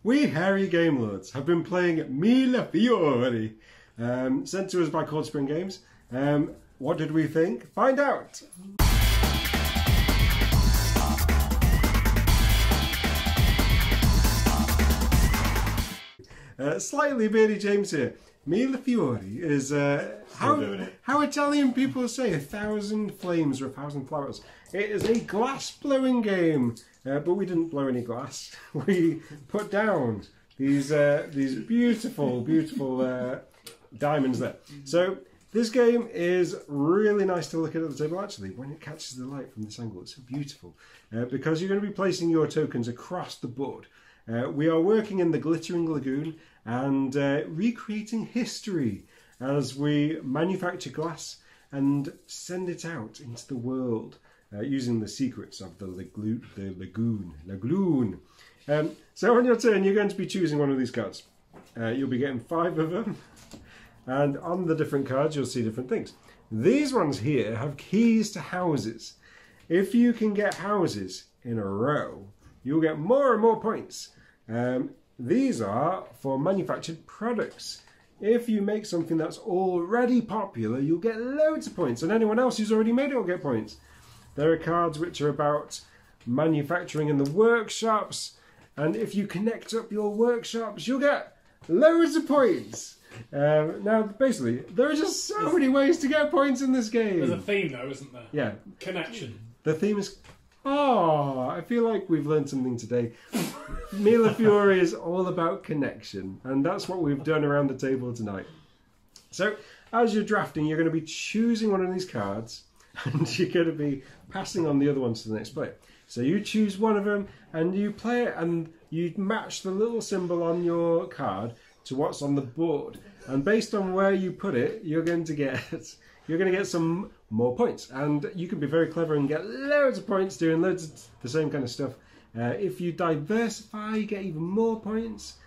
We hairy game lords have been playing Mille Fiori, sent to us by Cold Spring Games. What did we think? Find out! Slightly beardy James here. Mille Fiori is how Italian people say 1,000 flames or 1,000 flowers. It is a glass blowing game, but we didn't blow any glass. We put down these beautiful diamonds there. So this game is really nice to look at the table. Actually, when it catches the light from this angle, it's so beautiful because you're going to be placing your tokens across the board. We are working in the glittering lagoon and recreating history as we manufacture glass and send it out into the world using the secrets of the lagoon. So on your turn, you're going to be choosing one of these cards. You'll be getting 5 of them, and on the different cards you'll see different things. These ones here have keys to houses. If you can get houses in a row, you'll get more and more points. These are for manufactured products. If you make something that's already popular, you'll get loads of points, and anyone else who's already made it will get points. There are cards which are about manufacturing in the workshops, and if you connect up your workshops, you'll get loads of points. Now, basically, there are just so many ways to get points in this game. There's a theme, though, isn't there? Yeah. Connection. The theme is... Oh, I feel like we've learned something today. Mille Fiori is all about connection, and that's what we've done around the table tonight. So, as you're drafting, you're going to be choosing one of these cards, and you're going to be passing on the other ones to the next player. So you choose one of them, and you play it, and you match the little symbol on your card to what's on the board. And based on where you put it, you're going to get some more points, and you can be very clever and get loads of points doing loads of the same kind of stuff. If you diversify, you get even more points.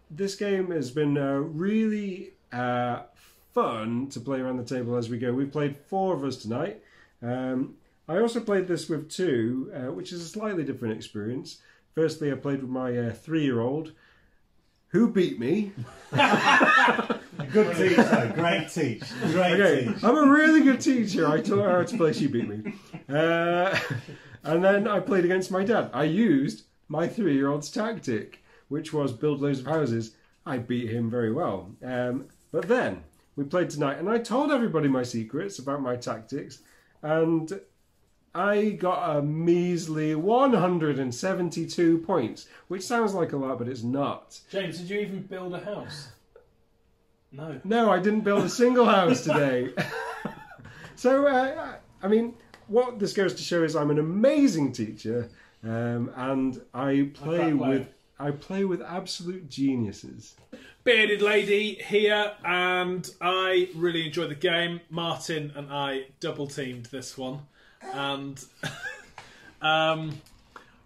This game has been really fun to play around the table as we go. We've played 4 of us tonight. I also played this with 2, which is a slightly different experience. Firstly, I played with my 3-year-old, who beat me. Good teacher, great teach. Great teach. I'm a really good teacher. I taught her how to play, she beat me. And then I played against my dad. I used my 3-year-old's tactic, which was build loads of houses. I beat him very well. But then we played tonight, and I told everybody my secrets about my tactics, and I got a measly 172 points, which sounds like a lot, but it's not. James, did you even build a house? No. No, I didn't build a single house today. So, I mean, what this goes to show is I'm an amazing teacher, and I play with absolute geniuses. Bearded lady here, and I really enjoyed the game. Martin and I double teamed this one, and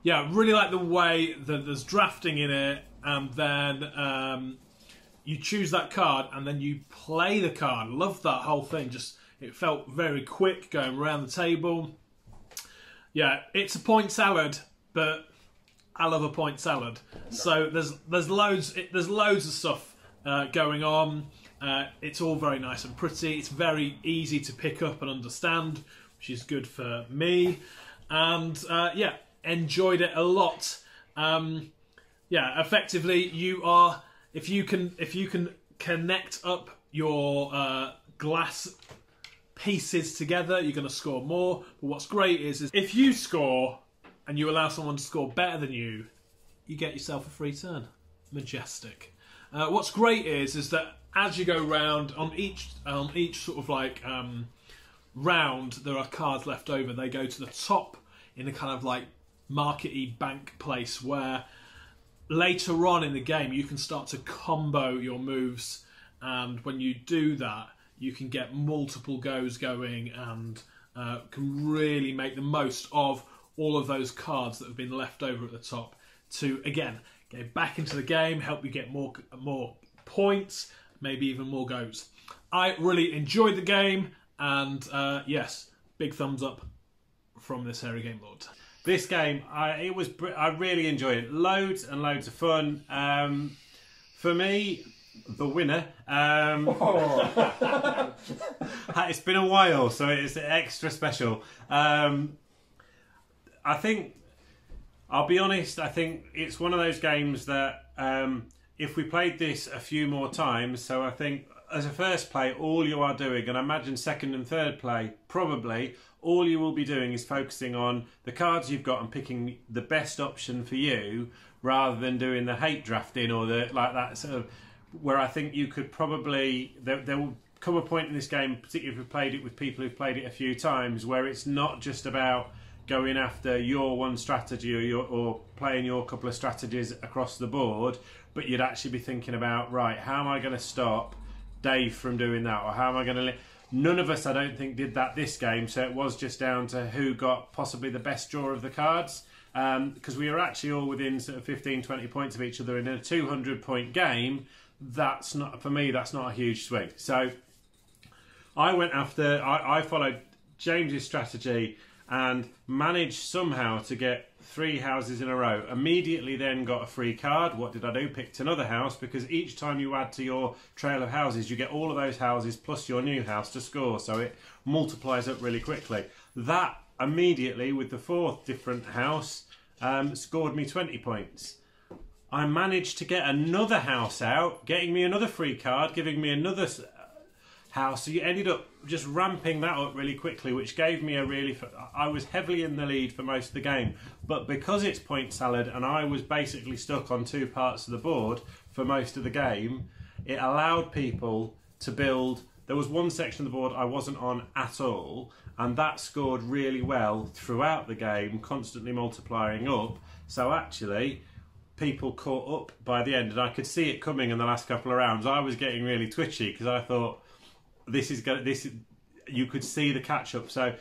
yeah, really like the way that there's drafting in it, and then you choose that card and then you play the card. Love that whole thing. Just it felt very quick going around the table. Yeah, it's a point salad, but I love a point salad. So there's loads of stuff going on. It's all very nice and pretty. It's very easy to pick up and understand, which is good for me. And yeah, enjoyed it a lot. Yeah, effectively you are, if you can connect up your glass pieces together, you're going to score more. But what's great is if you score and you allow someone to score better than you, you get yourself a free turn. Majestic. What's great is that as you go round on each sort of like round, there are cards left over. They go to the top in a kind of like markety bank place where later on in the game you can start to combo your moves, and when you do that you can get multiple goes going and can really make the most of all of those cards that have been left over at the top to, again, get back into the game, help you get more points, maybe even more goes. I really enjoyed the game, and yes, big thumbs up from this hairy game lord. This game, I really enjoyed it. Loads and loads of fun. For me, the winner. It's been a while, so it's extra special. I think, I'll be honest, I think it's one of those games that if we played this a few more times, so I think as a first play, all you are doing, and I imagine second and third play, probably, all you will be doing is focusing on the cards you've got and picking the best option for you, rather than doing the hate drafting or the like that sort of, where I think you could probably, there will come a point in this game, particularly if we've played it with people who've played it a few times, where it's not just about going after your one strategy or playing your couple of strategies across the board, but you'd actually be thinking about, right, how am I going to stop Dave from doing that, or how am I going to... None of us, I don't think, did that this game, so it was just down to who got possibly the best draw of the cards, because we were actually all within sort of 15, 20 points of each other in a 200-point game. That's not, for me, that's not a huge swing. So I went after, I followed James's strategy and managed somehow to get 3 houses in a row. Immediately then got a free card. What did I do? Picked another house, because each time you add to your trail of houses, you get all of those houses plus your new house to score, so it multiplies up really quickly. That immediately, with the 4th different house, scored me 20 points. I managed to get another house out, getting me another free card, giving me another house, so you ended up just ramping that up really quickly, which gave me a really... I was heavily in the lead for most of the game, but because it's point salad and I was basically stuck on 2 parts of the board for most of the game, it allowed people to build... There was one section of the board I wasn't on at all, and that scored really well throughout the game, constantly multiplying up, so actually people caught up by the end, and I could see it coming in the last couple of rounds. I was getting really twitchy because I thought, you could see the catch up. So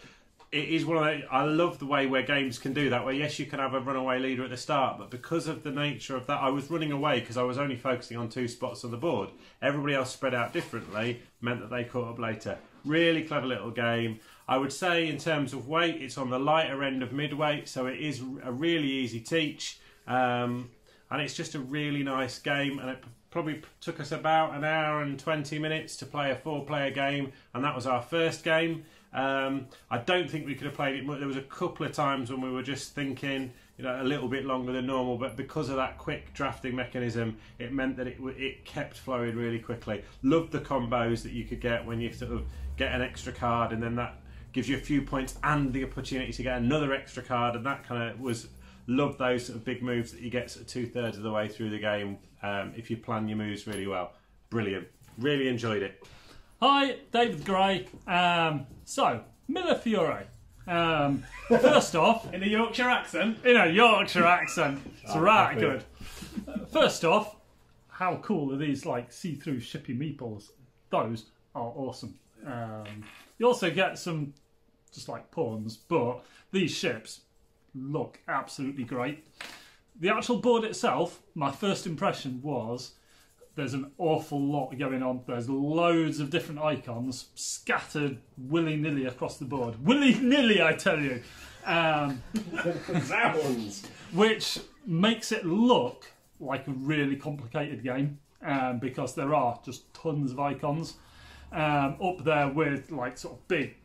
it is one of those, I love the way where games can do that, where yes, you can have a runaway leader at the start, but because of the nature of that, I was running away because I was only focusing on 2 spots on the board. Everybody else spread out differently, meant that they caught up later. Really clever little game. I would say in terms of weight, it's on the lighter end of midweight, so it is a really easy teach, and it's just a really nice game, and it probably took us about an hour and 20 minutes to play a 4-player game, and that was our first game. I don't think we could have played it much. There was a couple of times when we were just thinking, you know, a little bit longer than normal, but because of that quick drafting mechanism, it meant that it kept flowing really quickly. Loved the combos that you could get when you sort of get an extra card, and then that gives you a few points and the opportunity to get another extra card, and that kind of was... Love those sort of big moves that you get sort of 2/3 of the way through the game if you plan your moves really well. Brilliant. Really enjoyed it. Hi, David Gray. So, Mille Fiori. First off... In a Yorkshire accent? In a Yorkshire accent. It's right good. First off, how cool are these like see-through shippy meeples? Those are awesome. You also get some just like pawns, but these ships look absolutely great. The actual board itself, my first impression was there's an awful lot going on. There's loads of different icons scattered willy-nilly across the board. Willy-nilly, I tell you. Which makes it look like a really complicated game, because there are just tons of icons up there with like sort of big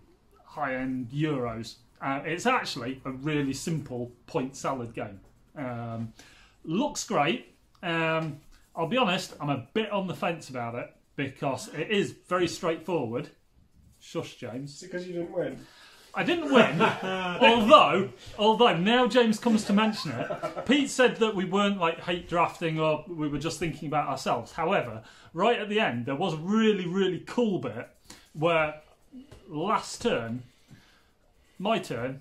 high-end Euros. It's actually a really simple point salad game. Looks great. I'll be honest, I'm a bit on the fence about it because it is very straightforward. Shush, James. Is it because you didn't win? I didn't win, although now James comes to mention it, Pete said that we weren't like hate drafting or we were just thinking about ourselves. However, right at the end, there was a really, really cool bit where last turn, my turn,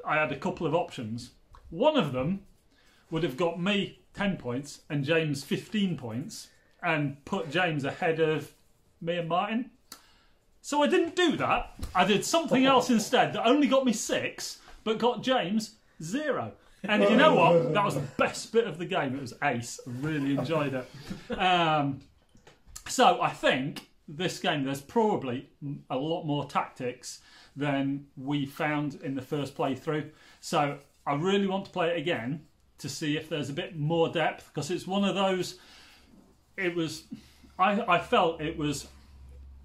I had a couple of options. One of them would have got me 10 points and James 15 points and put James ahead of me and Martin. So I didn't do that. I did something else instead that only got me 6 but got James 0. And you know what? That was the best bit of the game. It was ace. I really enjoyed it. So I think this game, there's probably a lot more tactics than we found in the first playthrough. So I really want to play it again to see if there's a bit more depth, because it's one of those. I felt it was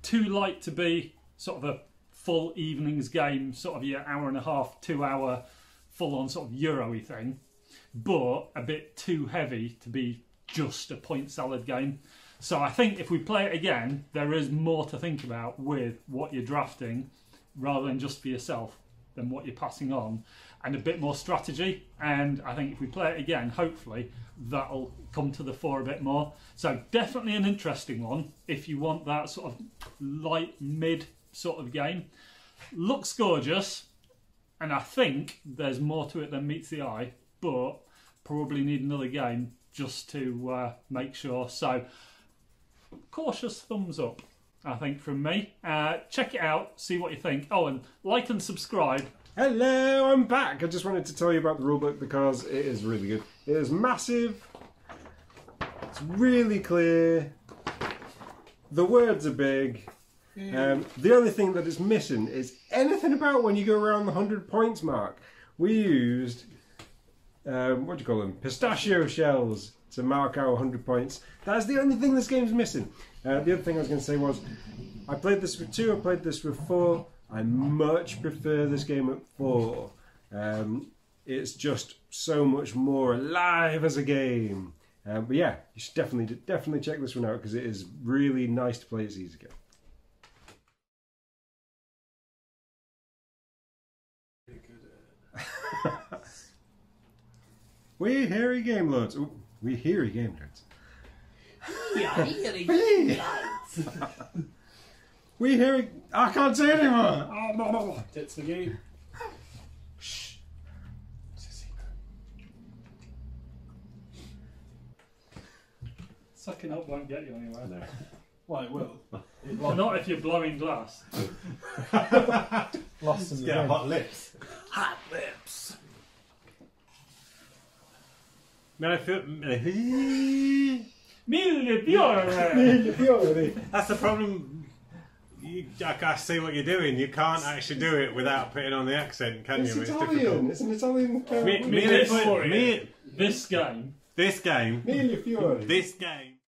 too light to be sort of a full evening's game, sort of your hour and a half, 2 hour full on sort of Euro-y thing, but a bit too heavy to be just a point salad game. So I think if we play it again, there is more to think about with what you're drafting rather than just for yourself than what you're passing on, and a bit more strategy. And I think if we play it again, hopefully that'll come to the fore a bit more. So definitely an interesting one if you want that sort of light mid sort of game. Looks gorgeous, and I think there's more to it than meets the eye, but probably need another game just to make sure. So cautious thumbs up, I think, from me. Check it out, see what you think. Oh, and like and subscribe. Hello, I'm back. I just wanted to tell you about the rulebook because it is really good. It is massive. It's really clear. The words are big. The only thing that is missing is anything about when you go around the 100 points mark. We used, what do you call them? Pistachio shells to mark our 100 points. That's the only thing this game's missing. The other thing I was going to say was, I played this with 2, I played this with 4. I much prefer this game at 4. It's just so much more alive as a game. But yeah, you should definitely check this one out because it is really nice to play. It's easy to get. We hairy game lords. Ooh, we hairy game nerds. We hairy. I can't say anymore. Tits for you. Shh. It's a secret. Sucking up won't get you anywhere. No. Well, it will. Not if you're blowing glass. Lost in the Get game. hot lips. Hot lips. Mille Fiori. That's the problem. I see what you're doing. You can't actually do it without putting on the accent, can It's you? Italian. It's an Italian. This game. This game. This game. Mille Fiori. This game.